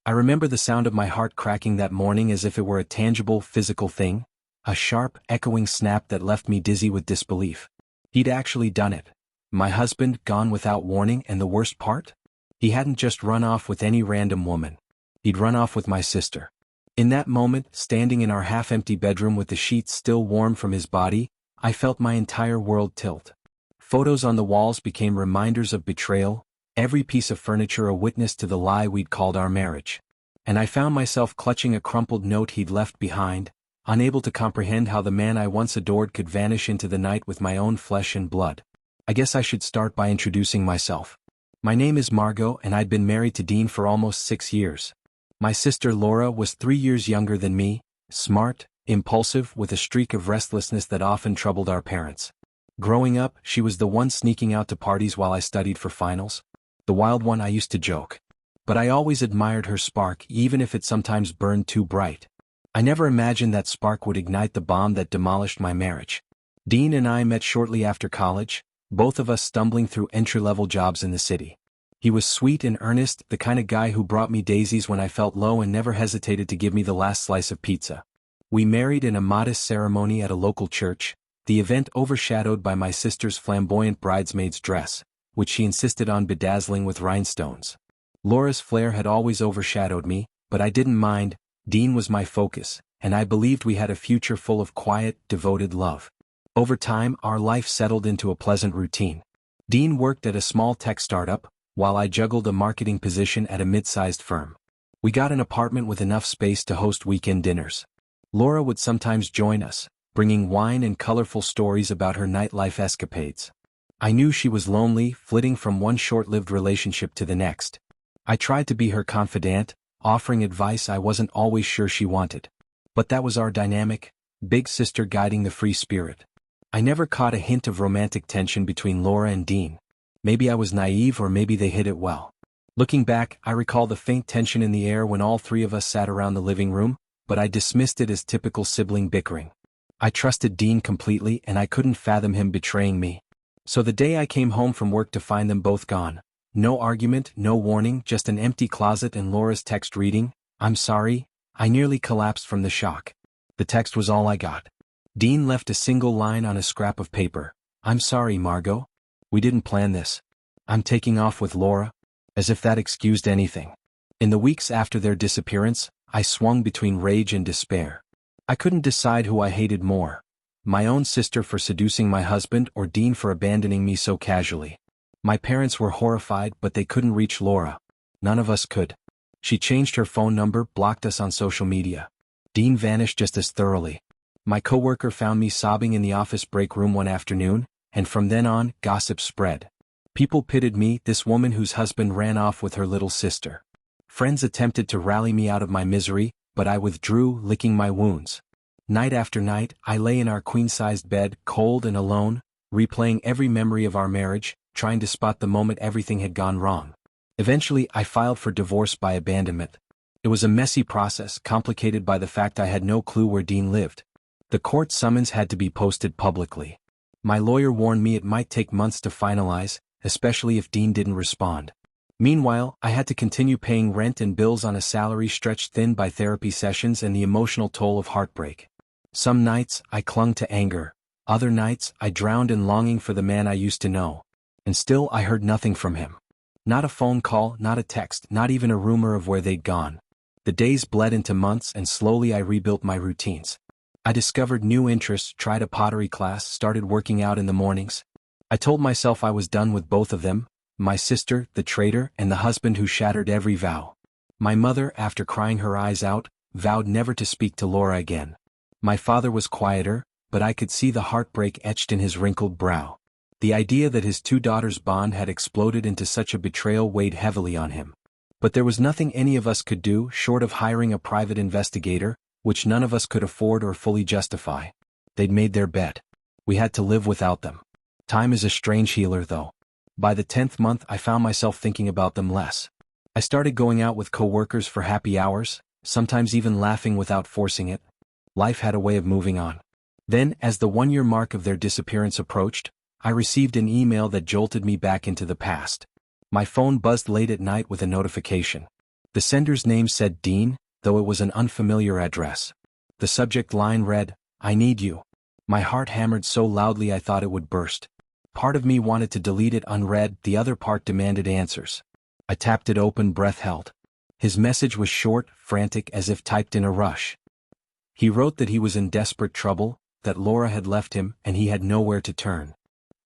I remember the sound of my heart cracking that morning as if it were a tangible, physical thing, a sharp, echoing snap that left me dizzy with disbelief. He'd actually done it. My husband, gone without warning, and the worst part? He hadn't just run off with any random woman. He'd run off with my sister. In that moment, standing in our half-empty bedroom with the sheets still warm from his body, I felt my entire world tilt. Photos on the walls became reminders of betrayal, every piece of furniture a witness to the lie we'd called our marriage. And I found myself clutching a crumpled note he'd left behind, unable to comprehend how the man I once adored could vanish into the night with my own flesh and blood. I guess I should start by introducing myself. My name is Margot, and I'd been married to Dean for almost 6 years. My sister Laura was 3 years younger than me, smart, impulsive, with a streak of restlessness that often troubled our parents. Growing up, she was the one sneaking out to parties while I studied for finals. The wild one, I used to joke. But I always admired her spark, even if it sometimes burned too bright. I never imagined that spark would ignite the bomb that demolished my marriage. Dean and I met shortly after college, both of us stumbling through entry-level jobs in the city. He was sweet and earnest, the kind of guy who brought me daisies when I felt low and never hesitated to give me the last slice of pizza. We married in a modest ceremony at a local church, the event overshadowed by my sister's flamboyant bridesmaid's dress, which she insisted on bedazzling with rhinestones. Laura's flair had always overshadowed me, but I didn't mind. Dean was my focus, and I believed we had a future full of quiet, devoted love. Over time, our life settled into a pleasant routine. Dean worked at a small tech startup, while I juggled a marketing position at a mid-sized firm. We got an apartment with enough space to host weekend dinners. Laura would sometimes join us, bringing wine and colorful stories about her nightlife escapades. I knew she was lonely, flitting from one short-lived relationship to the next. I tried to be her confidant, offering advice I wasn't always sure she wanted. But that was our dynamic, big sister guiding the free spirit. I never caught a hint of romantic tension between Laura and Dean. Maybe I was naive, or maybe they hid it well. Looking back, I recall the faint tension in the air when all three of us sat around the living room, but I dismissed it as typical sibling bickering. I trusted Dean completely, and I couldn't fathom him betraying me. So the day I came home from work to find them both gone. No argument, no warning, just an empty closet and Laura's text reading, "I'm sorry," I nearly collapsed from the shock. The text was all I got. Dean left a single line on a scrap of paper. "I'm sorry, Margot. We didn't plan this. I'm taking off with Laura." As if that excused anything. In the weeks after their disappearance, I swung between rage and despair. I couldn't decide who I hated more. My own sister for seducing my husband, or Dean for abandoning me so casually. My parents were horrified, but they couldn't reach Laura. None of us could. She changed her phone number, blocked us on social media. Dean vanished just as thoroughly. My coworker found me sobbing in the office break room one afternoon, and from then on, gossip spread. People pitted me, this woman whose husband ran off with her little sister. Friends attempted to rally me out of my misery, but I withdrew, licking my wounds. Night after night, I lay in our queen-sized bed, cold and alone, replaying every memory of our marriage, trying to spot the moment everything had gone wrong. Eventually, I filed for divorce by abandonment. It was a messy process, complicated by the fact I had no clue where Dean lived. The court summons had to be posted publicly. My lawyer warned me it might take months to finalize, especially if Dean didn't respond. Meanwhile, I had to continue paying rent and bills on a salary stretched thin by therapy sessions and the emotional toll of heartbreak. Some nights, I clung to anger. Other nights, I drowned in longing for the man I used to know. And still, I heard nothing from him. Not a phone call, not a text, not even a rumor of where they'd gone. The days bled into months, and slowly I rebuilt my routines. I discovered new interests, tried a pottery class, started working out in the mornings. I told myself I was done with both of them, my sister, the traitor, and the husband who shattered every vow. My mother, after crying her eyes out, vowed never to speak to Laura again. My father was quieter, but I could see the heartbreak etched in his wrinkled brow. The idea that his two daughters' bond had exploded into such a betrayal weighed heavily on him. But there was nothing any of us could do, short of hiring a private investigator, which none of us could afford or fully justify. They'd made their bed. We had to live without them. Time is a strange healer, though. By the 10th month, I found myself thinking about them less. I started going out with coworkers for happy hours, sometimes even laughing without forcing it. Life had a way of moving on. Then, as the one-year mark of their disappearance approached, I received an email that jolted me back into the past. My phone buzzed late at night with a notification. The sender's name said Dean, though it was an unfamiliar address. The subject line read, "I need you." My heart hammered so loudly I thought it would burst. Part of me wanted to delete it unread, the other part demanded answers. I tapped it open, breath held. His message was short, frantic, as if typed in a rush. He wrote that he was in desperate trouble, that Laura had left him and he had nowhere to turn.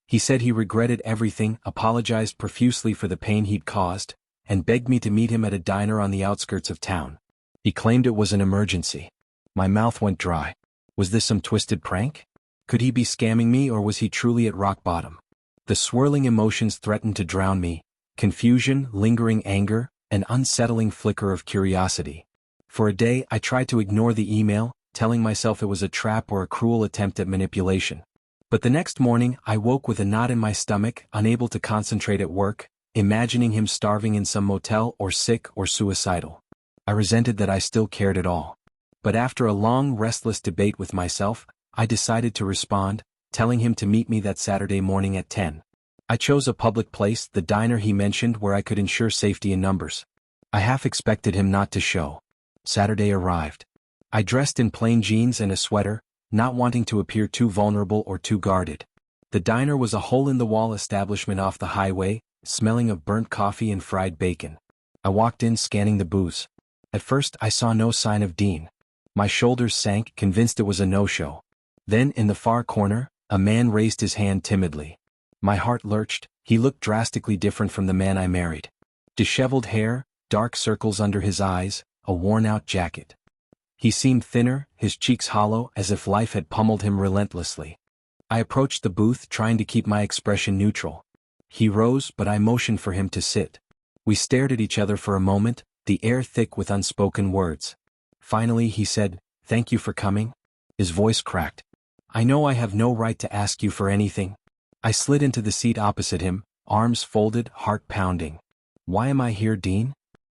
He said he regretted everything, apologized profusely for the pain he'd caused, and begged me to meet him at a diner on the outskirts of town. He claimed it was an emergency. My mouth went dry. Was this some twisted prank? Could he be scamming me, or was he truly at rock bottom? The swirling emotions threatened to drown me: confusion, lingering anger, an unsettling flicker of curiosity. For a day I tried to ignore the email, telling myself it was a trap or a cruel attempt at manipulation. But the next morning I woke with a knot in my stomach, unable to concentrate at work, imagining him starving in some motel, or sick or suicidal. I resented that I still cared at all. But after a long, restless debate with myself, I decided to respond, telling him to meet me that Saturday morning at 10. I chose a public place, the diner he mentioned, where I could ensure safety in numbers. I half expected him not to show. Saturday arrived. I dressed in plain jeans and a sweater, not wanting to appear too vulnerable or too guarded. The diner was a hole-in-the-wall establishment off the highway, smelling of burnt coffee and fried bacon. I walked in, scanning the booths. At first I saw no sign of Dean. My shoulders sank, convinced it was a no-show. Then, in the far corner, a man raised his hand timidly. My heart lurched. He looked drastically different from the man I married. Disheveled hair, dark circles under his eyes, a worn-out jacket. He seemed thinner, his cheeks hollow, as if life had pummeled him relentlessly. I approached the booth, trying to keep my expression neutral. He rose, but I motioned for him to sit. We stared at each other for a moment, the air thick with unspoken words. Finally he said, "Thank you for coming." His voice cracked. "I know I have no right to ask you for anything." I slid into the seat opposite him, arms folded, heart pounding. "Why am I here, Dean?"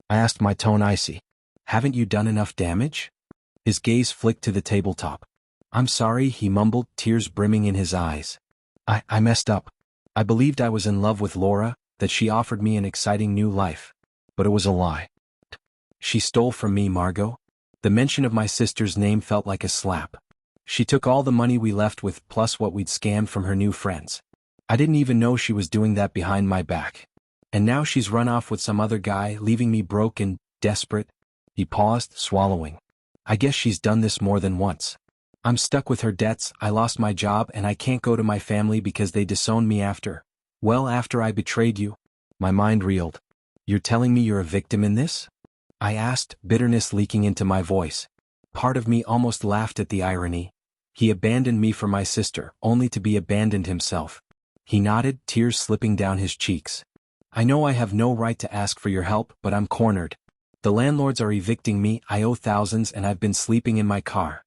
I asked, my tone icy. "Haven't you done enough damage?" His gaze flicked to the tabletop. "I'm sorry," he mumbled, tears brimming in his eyes. I messed up. I believed I was in love with Laura, that she offered me an exciting new life. But it was a lie. She stole from me, Margot." The mention of my sister's name felt like a slap. "She took all the money we left with, plus what we'd scammed from her new friends. I didn't even know she was doing that behind my back. And now she's run off with some other guy, leaving me broke and desperate." He paused, swallowing. "I guess she's done this more than once. I'm stuck with her debts, I lost my job, and I can't go to my family because they disowned me after I betrayed you." My mind reeled. "You're telling me you're a victim in this?" I asked, bitterness leaking into my voice. Part of me almost laughed at the irony. He abandoned me for my sister, only to be abandoned himself. He nodded, tears slipping down his cheeks. "I know I have no right to ask for your help, but I'm cornered. The landlords are evicting me, I owe thousands, and I've been sleeping in my car."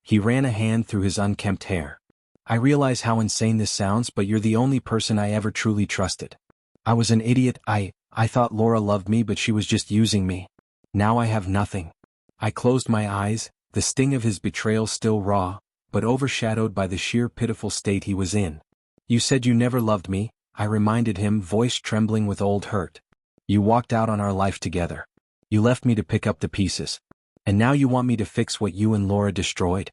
He ran a hand through his unkempt hair. "I realize how insane this sounds, but you're the only person I ever truly trusted. I was an idiot. I thought Laura loved me, but she was just using me. Now I have nothing." I closed my eyes, the sting of his betrayal still raw, but overshadowed by the sheer pitiful state he was in. "You said you never loved me," I reminded him, voice trembling with old hurt. "You walked out on our life together. You left me to pick up the pieces. And now you want me to fix what you and Laura destroyed?"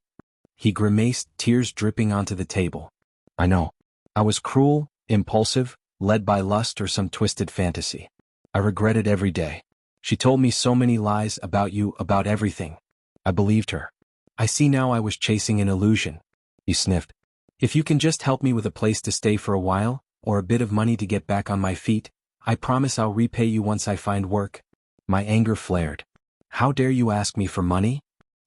He grimaced, tears dripping onto the table. "I know. I was cruel, impulsive, led by lust or some twisted fantasy. I regret it every day. She told me so many lies about you, about everything. I believed her. I see now I was chasing an illusion." He sniffed. "If you can just help me with a place to stay for a while, or a bit of money to get back on my feet, I promise I'll repay you once I find work." My anger flared. "How dare you ask me for money?"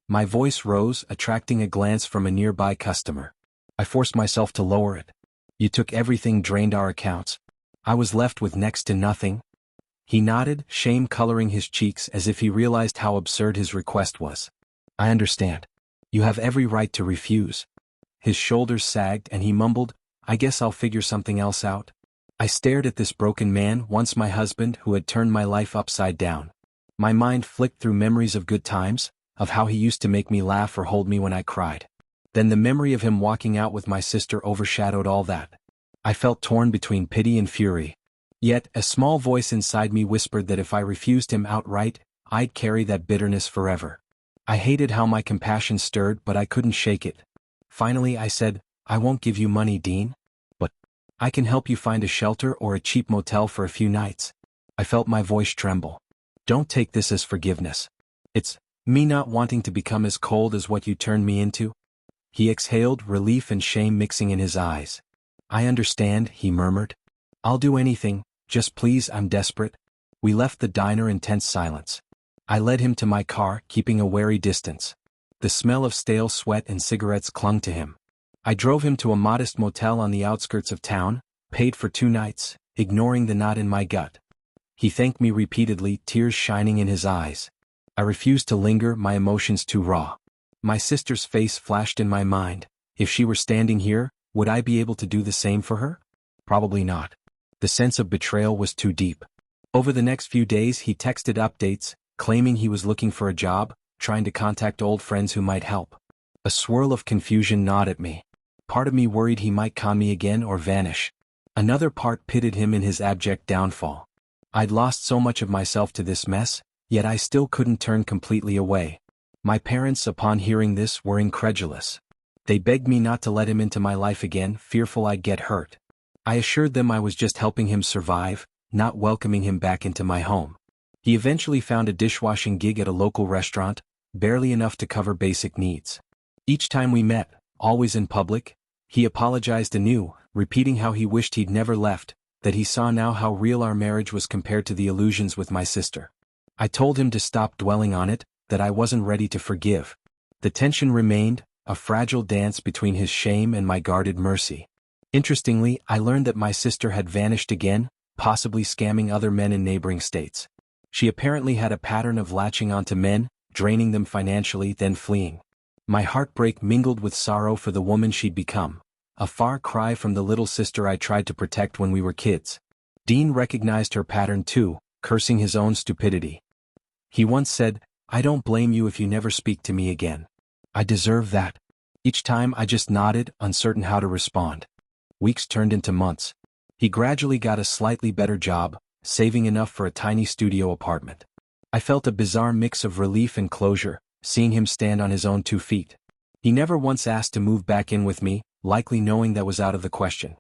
My voice rose, attracting a glance from a nearby customer. I forced myself to lower it. "You took everything, drained our accounts. I was left with next to nothing." He nodded, shame coloring his cheeks as if he realized how absurd his request was. "I understand. You have every right to refuse." His shoulders sagged and he mumbled, "I guess I'll figure something else out." I stared at this broken man, once my husband, who had turned my life upside down. My mind flicked through memories of good times, of how he used to make me laugh or hold me when I cried. Then the memory of him walking out with my sister overshadowed all that. I felt torn between pity and fury. Yet, a small voice inside me whispered that if I refused him outright, I'd carry that bitterness forever. I hated how my compassion stirred, but I couldn't shake it. Finally I said, "I won't give you money, Dean. But I can help you find a shelter or a cheap motel for a few nights." I felt my voice tremble. "Don't take this as forgiveness. It's me not wanting to become as cold as what you turned me into." He exhaled, relief and shame mixing in his eyes. "I understand," he murmured. "I'll do anything, just please, I'm desperate." We left the diner in tense silence. I led him to my car, keeping a wary distance. The smell of stale sweat and cigarettes clung to him. I drove him to a modest motel on the outskirts of town, paid for 2 nights, ignoring the knot in my gut. He thanked me repeatedly, tears shining in his eyes. I refused to linger, my emotions too raw. My sister's face flashed in my mind. If she were standing here, would I be able to do the same for her? Probably not. The sense of betrayal was too deep. Over the next few days he texted updates, claiming he was looking for a job, trying to contact old friends who might help. A swirl of confusion gnawed at me. Part of me worried he might con me again or vanish. Another part pitied him in his abject downfall. I'd lost so much of myself to this mess, yet I still couldn't turn completely away. My parents, upon hearing this, were incredulous. They begged me not to let him into my life again, fearful I'd get hurt. I assured them I was just helping him survive, not welcoming him back into my home. He eventually found a dishwashing gig at a local restaurant, barely enough to cover basic needs. Each time we met, always in public, he apologized anew, repeating how he wished he'd never left, that he saw now how real our marriage was compared to the illusions with my sister. I told him to stop dwelling on it, that I wasn't ready to forgive. The tension remained, a fragile dance between his shame and my guarded mercy. Interestingly, I learned that my sister had vanished again, possibly scamming other men in neighboring states. She apparently had a pattern of latching onto men, draining them financially, then fleeing. My heartbreak mingled with sorrow for the woman she'd become, a far cry from the little sister I tried to protect when we were kids. Dean recognized her pattern too, cursing his own stupidity. He once said, "I don't blame you if you never speak to me again. I deserve that." Each time I just nodded, uncertain how to respond. Weeks turned into months. He gradually got a slightly better job, saving enough for a tiny studio apartment. I felt a bizarre mix of relief and closure, seeing him stand on his own 2 feet. He never once asked to move back in with me, likely knowing that was out of the question.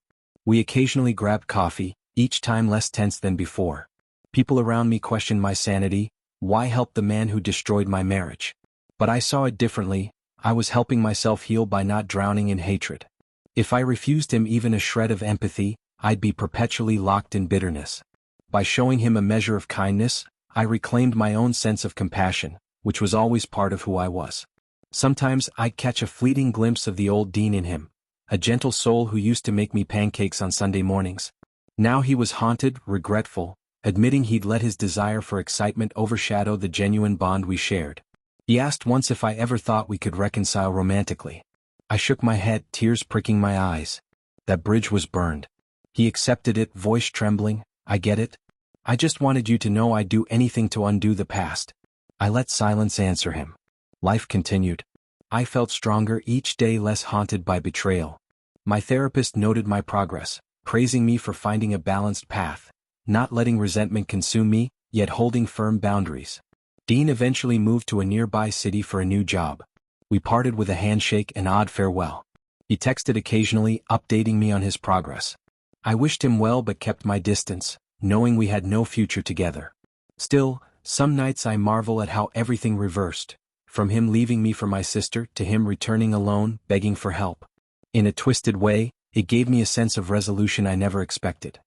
We occasionally grabbed coffee, each time less tense than before. People around me questioned my sanity. Why help the man who destroyed my marriage? But I saw it differently. I was helping myself heal by not drowning in hatred. If I refused him even a shred of empathy, I'd be perpetually locked in bitterness. By showing him a measure of kindness, I reclaimed my own sense of compassion, which was always part of who I was. Sometimes I'd catch a fleeting glimpse of the old Dean in him, a gentle soul who used to make me pancakes on Sunday mornings. Now he was haunted, regretful, admitting he'd let his desire for excitement overshadow the genuine bond we shared. He asked once if I ever thought we could reconcile romantically. I shook my head, tears pricking my eyes. That bridge was burned. He accepted it, voice trembling. "I get it. I just wanted you to know I'd do anything to undo the past." I let silence answer him. Life continued. I felt stronger each day, less haunted by betrayal. My therapist noted my progress, praising me for finding a balanced path, not letting resentment consume me, yet holding firm boundaries. Dean eventually moved to a nearby city for a new job. We parted with a handshake and odd farewell. He texted occasionally, updating me on his progress. I wished him well but kept my distance, knowing we had no future together. Still, some nights I marvel at how everything reversed, from him leaving me for my sister to him returning alone, begging for help. In a twisted way, it gave me a sense of resolution I never expected.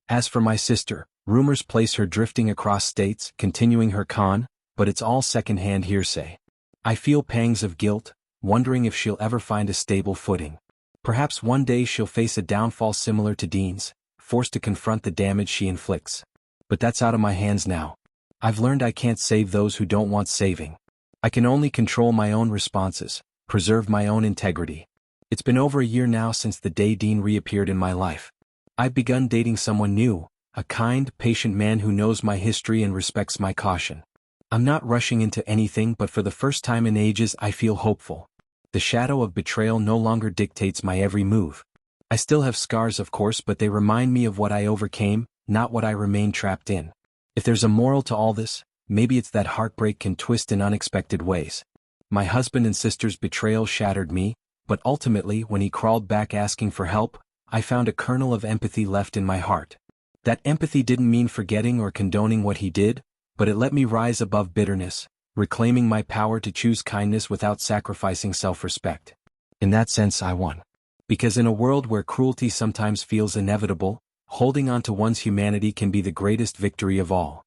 As for my sister, rumors place her drifting across states, continuing her con, but it's all second-hand hearsay. I feel pangs of guilt, wondering if she'll ever find a stable footing. Perhaps one day she'll face a downfall similar to Dean's, forced to confront the damage she inflicts. But that's out of my hands now. I've learned I can't save those who don't want saving. I can only control my own responses, preserve my own integrity. It's been over a year now since the day Dean reappeared in my life. I've begun dating someone new, a kind, patient man who knows my history and respects my caution. I'm not rushing into anything, but for the first time in ages I feel hopeful. The shadow of betrayal no longer dictates my every move. I still have scars, of course, but they remind me of what I overcame, not what I remain trapped in. If there's a moral to all this, maybe it's that heartbreak can twist in unexpected ways. My husband and sister's betrayal shattered me, but ultimately when he crawled back asking for help, I found a kernel of empathy left in my heart. That empathy didn't mean forgetting or condoning what he did, but it let me rise above bitterness, reclaiming my power to choose kindness without sacrificing self-respect. In that sense I won. Because in a world where cruelty sometimes feels inevitable, holding on to one's humanity can be the greatest victory of all.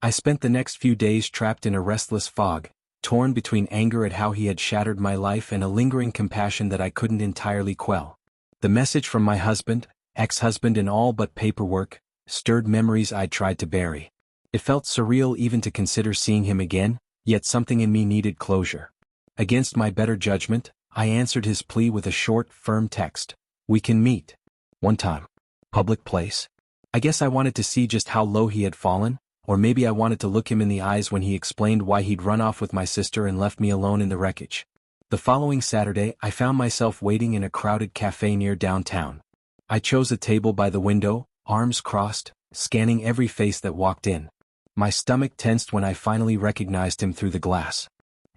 I spent the next few days trapped in a restless fog, torn between anger at how he had shattered my life and a lingering compassion that I couldn't entirely quell. The message from my husband, ex-husband and all but paperwork, stirred memories I'd tried to bury. It felt surreal even to consider seeing him again, yet something in me needed closure. Against my better judgment, I answered his plea with a short, firm text. We can meet. One time. Public place. I guess I wanted to see just how low he had fallen, or maybe I wanted to look him in the eyes when he explained why he'd run off with my sister and left me alone in the wreckage. The following Saturday, I found myself waiting in a crowded cafe near downtown. I chose a table by the window, arms crossed, scanning every face that walked in. My stomach tensed when I finally recognized him through the glass.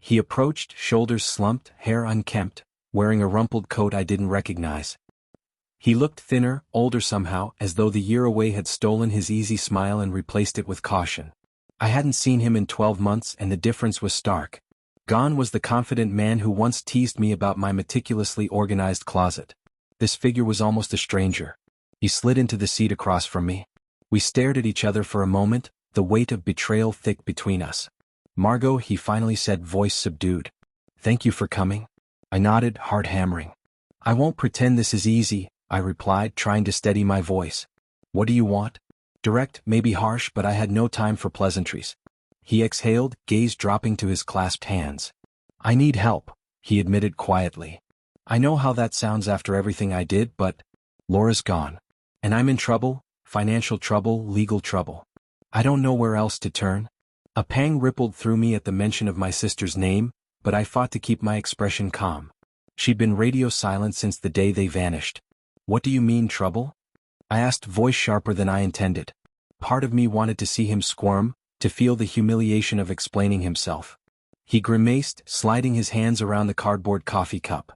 He approached, shoulders slumped, hair unkempt, wearing a rumpled coat I didn't recognize. He looked thinner, older somehow, as though the year away had stolen his easy smile and replaced it with caution. I hadn't seen him in 12 months and the difference was stark. Gone was the confident man who once teased me about my meticulously organized closet. This figure was almost a stranger. He slid into the seat across from me. We stared at each other for a moment, the weight of betrayal thick between us. Margot, he finally said, voice subdued. Thank you for coming. I nodded, heart hammering. I won't pretend this is easy, I replied, trying to steady my voice. What do you want? Direct, maybe harsh, but I had no time for pleasantries. He exhaled, gaze dropping to his clasped hands. I need help, he admitted quietly. I know how that sounds after everything I did, but Laura's gone. And I'm in trouble, financial trouble, legal trouble. I don't know where else to turn. A pang rippled through me at the mention of my sister's name, but I fought to keep my expression calm. She'd been radio silent since the day they vanished. What do you mean, trouble? I asked, voice sharper than I intended. Part of me wanted to see him squirm, to feel the humiliation of explaining himself. He grimaced, sliding his hands around the cardboard coffee cup.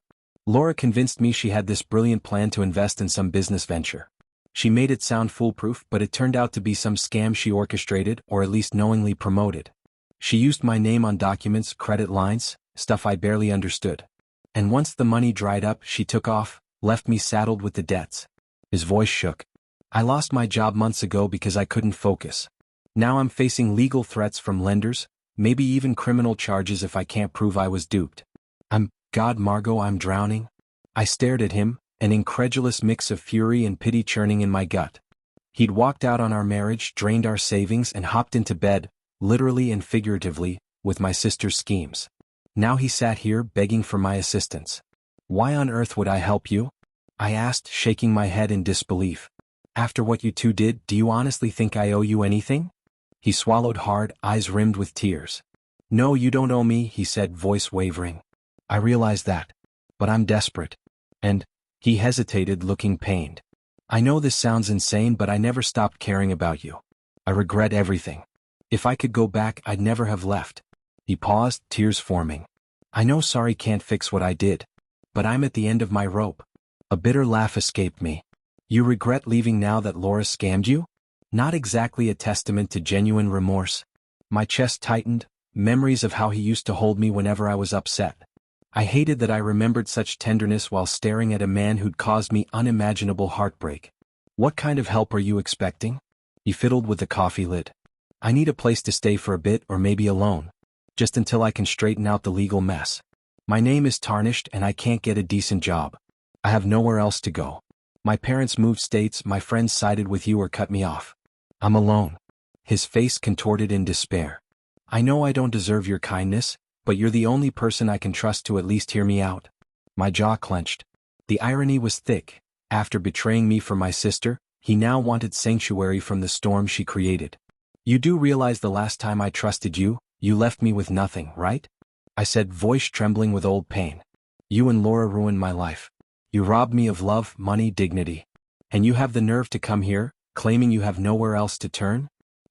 Laura convinced me she had this brilliant plan to invest in some business venture. She made it sound foolproof, but it turned out to be some scam she orchestrated, or at least knowingly promoted. She used my name on documents, credit lines, stuff I barely understood. And once the money dried up, she took off, left me saddled with the debts. His voice shook. I lost my job months ago because I couldn't focus. Now I'm facing legal threats from lenders, maybe even criminal charges if I can't prove I was duped. God, Margot, I'm drowning. I stared at him, an incredulous mix of fury and pity churning in my gut. He'd walked out on our marriage, drained our savings, and hopped into bed, literally and figuratively, with my sister's schemes. Now he sat here begging for my assistance. Why on earth would I help you? I asked, shaking my head in disbelief. After what you two did, do you honestly think I owe you anything? He swallowed hard, eyes rimmed with tears. No, you don't owe me, he said, voice wavering. I realize that. But I'm desperate. And he hesitated, looking pained. I know this sounds insane, but I never stopped caring about you. I regret everything. If I could go back, I'd never have left. He paused, tears forming. I know sorry can't fix what I did. But I'm at the end of my rope. A bitter laugh escaped me. You regret leaving now that Laura scammed you? Not exactly a testament to genuine remorse. My chest tightened, memories of how he used to hold me whenever I was upset. I hated that I remembered such tenderness while staring at a man who'd caused me unimaginable heartbreak. What kind of help are you expecting? He fiddled with the coffee lid. I need a place to stay for a bit, or maybe a loan. Just until I can straighten out the legal mess. My name is tarnished and I can't get a decent job. I have nowhere else to go. My parents moved states, my friends sided with you or cut me off. I'm alone. His face contorted in despair. I know I don't deserve your kindness, but you're the only person I can trust to at least hear me out. My jaw clenched. The irony was thick. After betraying me for my sister, he now wanted sanctuary from the storm she created. You do realize the last time I trusted you, you left me with nothing, right? I said, voice trembling with old pain. You and Laura ruined my life. You robbed me of love, money, dignity. And you have the nerve to come here, claiming you have nowhere else to turn?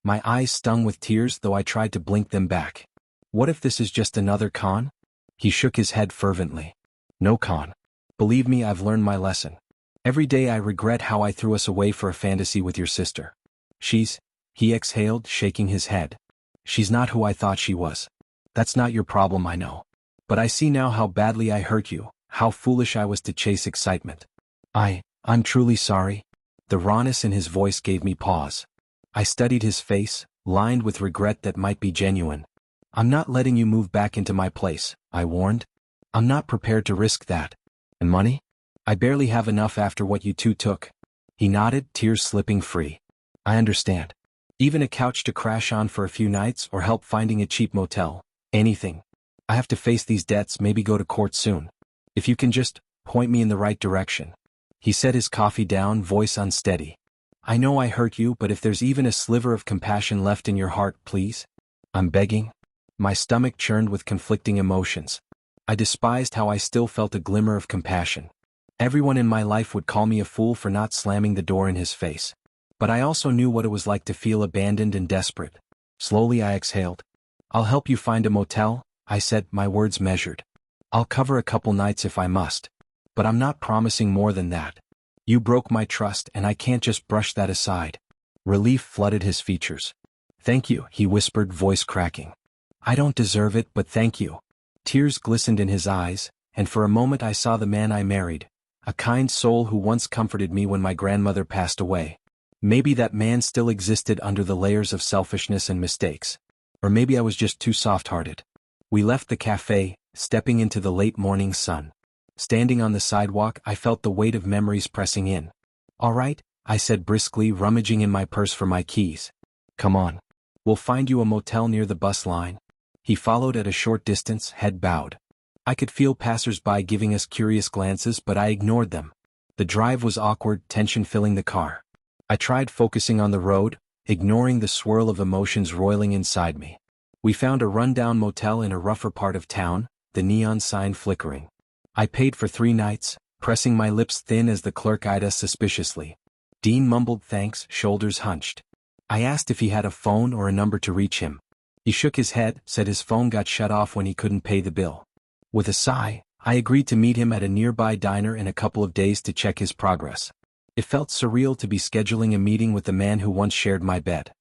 My eyes stung with tears, though I tried to blink them back. What if this is just another con? He shook his head fervently. No con. Believe me, I've learned my lesson. Every day I regret how I threw us away for a fantasy with your sister. He exhaled, shaking his head. She's not who I thought she was. That's not your problem, I know. But I see now how badly I hurt you, how foolish I was to chase excitement. I'm truly sorry. The rawness in his voice gave me pause. I studied his face, lined with regret that might be genuine. I'm not letting you move back into my place, I warned. I'm not prepared to risk that. And money? I barely have enough after what you two took. He nodded, tears slipping free. I understand. Even a couch to crash on for a few nights or help finding a cheap motel. Anything. I have to face these debts, maybe go to court soon. If you can just point me in the right direction. He set his coffee down, voice unsteady. I know I hurt you, but if there's even a sliver of compassion left in your heart, please. I'm begging. My stomach churned with conflicting emotions. I despised how I still felt a glimmer of compassion. Everyone in my life would call me a fool for not slamming the door in his face. But I also knew what it was like to feel abandoned and desperate. Slowly I exhaled. I'll help you find a motel, I said, my words measured. I'll cover a couple nights if I must. But I'm not promising more than that. You broke my trust and I can't just brush that aside. Relief flooded his features. Thank you, he whispered, voice cracking. I don't deserve it, but thank you. Tears glistened in his eyes, and for a moment I saw the man I married, a kind soul who once comforted me when my grandmother passed away. Maybe that man still existed under the layers of selfishness and mistakes. Or maybe I was just too soft-hearted. We left the cafe, stepping into the late morning sun. Standing on the sidewalk, I felt the weight of memories pressing in. All right, I said briskly, rummaging in my purse for my keys. Come on. We'll find you a motel near the bus line. He followed at a short distance, head bowed. I could feel passers-by giving us curious glances, but I ignored them. The drive was awkward, tension filling the car. I tried focusing on the road, ignoring the swirl of emotions roiling inside me. We found a rundown motel in a rougher part of town, the neon sign flickering. I paid for 3 nights, pressing my lips thin as the clerk eyed us suspiciously. Dean mumbled thanks, shoulders hunched. I asked if he had a phone or a number to reach him. He shook his head, said his phone got shut off when he couldn't pay the bill. With a sigh, I agreed to meet him at a nearby diner in a couple of days to check his progress. It felt surreal to be scheduling a meeting with the man who once shared my bed.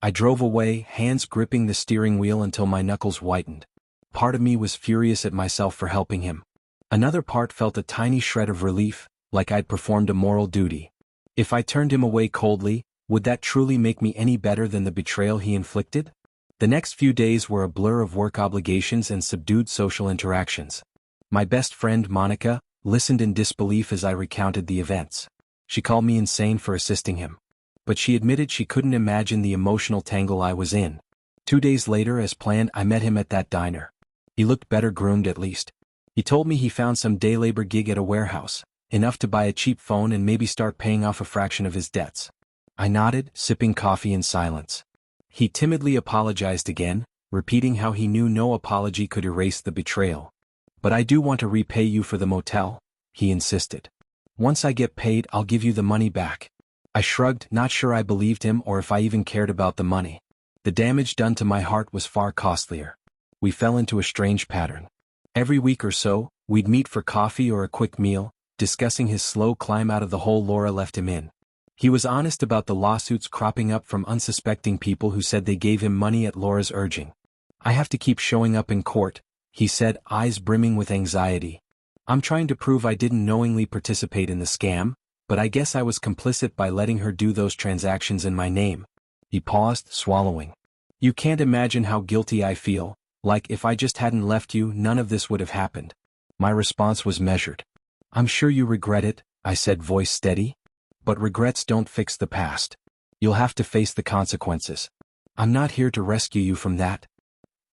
I drove away, hands gripping the steering wheel until my knuckles whitened. Part of me was furious at myself for helping him. Another part felt a tiny shred of relief, like I'd performed a moral duty. If I turned him away coldly, would that truly make me any better than the betrayal he inflicted? The next few days were a blur of work obligations and subdued social interactions. My best friend, Monica, listened in disbelief as I recounted the events. She called me insane for assisting him. But she admitted she couldn't imagine the emotional tangle I was in. 2 days later, as planned, I met him at that diner. He looked better groomed at least. He told me he found some day labor gig at a warehouse, enough to buy a cheap phone and maybe start paying off a fraction of his debts. I nodded, sipping coffee in silence. He timidly apologized again, repeating how he knew no apology could erase the betrayal. But I do want to repay you for the motel, he insisted. Once I get paid, I'll give you the money back. I shrugged, not sure I believed him or if I even cared about the money. The damage done to my heart was far costlier. We fell into a strange pattern. Every week or so, we'd meet for coffee or a quick meal, discussing his slow climb out of the hole Laura left him in. He was honest about the lawsuits cropping up from unsuspecting people who said they gave him money at Laura's urging. I have to keep showing up in court, he said, eyes brimming with anxiety. I'm trying to prove I didn't knowingly participate in the scam, but I guess I was complicit by letting her do those transactions in my name. He paused, swallowing. You can't imagine how guilty I feel, like if I just hadn't left you, none of this would have happened. My response was measured. I'm sure you regret it, I said, voice steady. But regrets don't fix the past. You'll have to face the consequences. I'm not here to rescue you from that.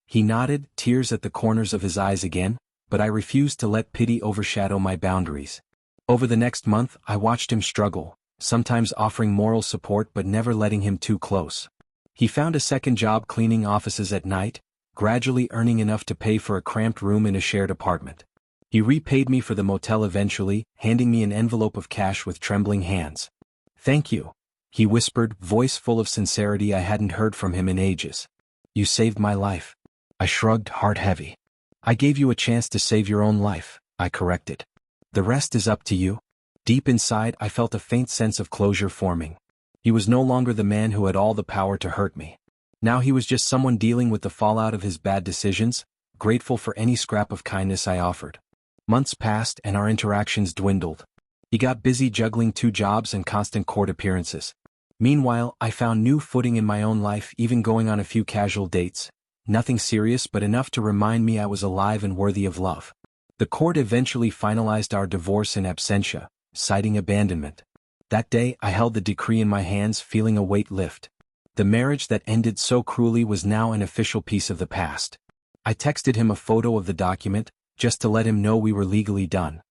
He nodded, tears at the corners of his eyes again, but I refused to let pity overshadow my boundaries. Over the next month, I watched him struggle, sometimes offering moral support but never letting him too close. He found a second job cleaning offices at night, gradually earning enough to pay for a cramped room in a shared apartment. He repaid me for the motel eventually, handing me an envelope of cash with trembling hands. Thank you. he whispered, voice full of sincerity I hadn't heard from him in ages. You saved my life. I shrugged, heart heavy. I gave you a chance to save your own life, I corrected. The rest is up to you. Deep inside, I felt a faint sense of closure forming. He was no longer the man who had all the power to hurt me. Now he was just someone dealing with the fallout of his bad decisions, grateful for any scrap of kindness I offered. Months passed and our interactions dwindled. He got busy juggling 2 jobs and constant court appearances. Meanwhile, I found new footing in my own life, even going on a few casual dates. Nothing serious, but enough to remind me I was alive and worthy of love. The court eventually finalized our divorce in absentia, citing abandonment. That day, I held the decree in my hands, feeling a weight lift. The marriage that ended so cruelly was now an official piece of the past. I texted him a photo of the document, just to let him know we were legally done.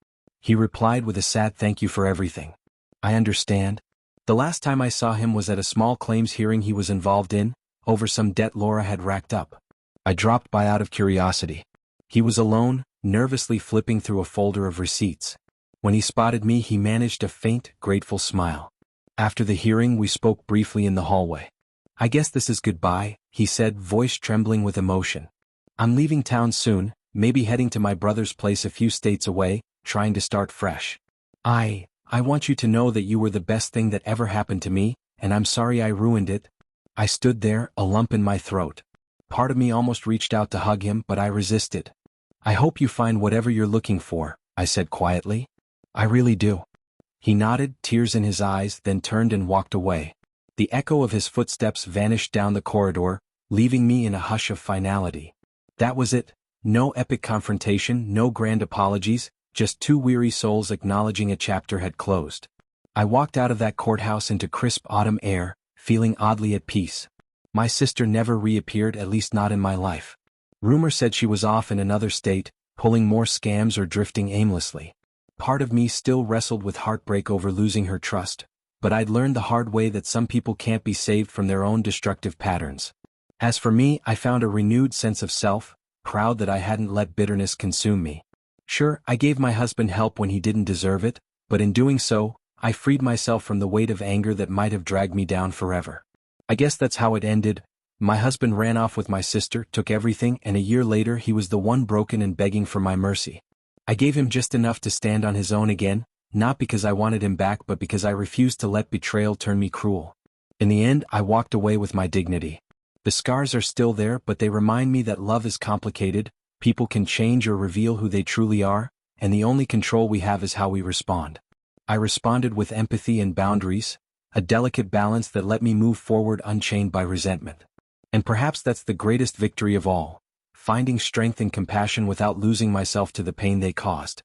He replied with a sad thank you for everything. I understand. The last time I saw him was at a small claims hearing he was involved in, over some debt Laura had racked up. I dropped by out of curiosity. He was alone, nervously flipping through a folder of receipts. When he spotted me, he managed a faint, grateful smile. After the hearing, we spoke briefly in the hallway. I guess this is goodbye, he said, voice trembling with emotion. I'm leaving town soon, maybe heading to my brother's place a few states away, trying to start fresh. I want you to know that you were the best thing that ever happened to me, and I'm sorry I ruined it. I stood there, a lump in my throat. Part of me almost reached out to hug him, but I resisted. I hope you find whatever you're looking for, I said quietly. I really do. He nodded, tears in his eyes, then turned and walked away. The echo of his footsteps vanished down the corridor, leaving me in a hush of finality. That was it. No epic confrontation, no grand apologies, just 2 weary souls acknowledging a chapter had closed. I walked out of that courthouse into crisp autumn air, feeling oddly at peace. My sister never reappeared, at least not in my life. Rumor said she was off in another state, pulling more scams or drifting aimlessly. Part of me still wrestled with heartbreak over losing her trust, but I'd learned the hard way that some people can't be saved from their own destructive patterns. As for me, I found a renewed sense of self, proud that I hadn't let bitterness consume me. Sure, I gave my husband help when he didn't deserve it, but in doing so, I freed myself from the weight of anger that might have dragged me down forever. I guess that's how it ended. My husband ran off with my sister, took everything, and a year later he was the one broken and begging for my mercy. I gave him just enough to stand on his own again, not because I wanted him back but because I refused to let betrayal turn me cruel. In the end, I walked away with my dignity. The scars are still there, but they remind me that love is complicated, people can change or reveal who they truly are, and the only control we have is how we respond. I responded with empathy and boundaries, a delicate balance that let me move forward unchained by resentment. And perhaps that's the greatest victory of all, finding strength and compassion without losing myself to the pain they caused.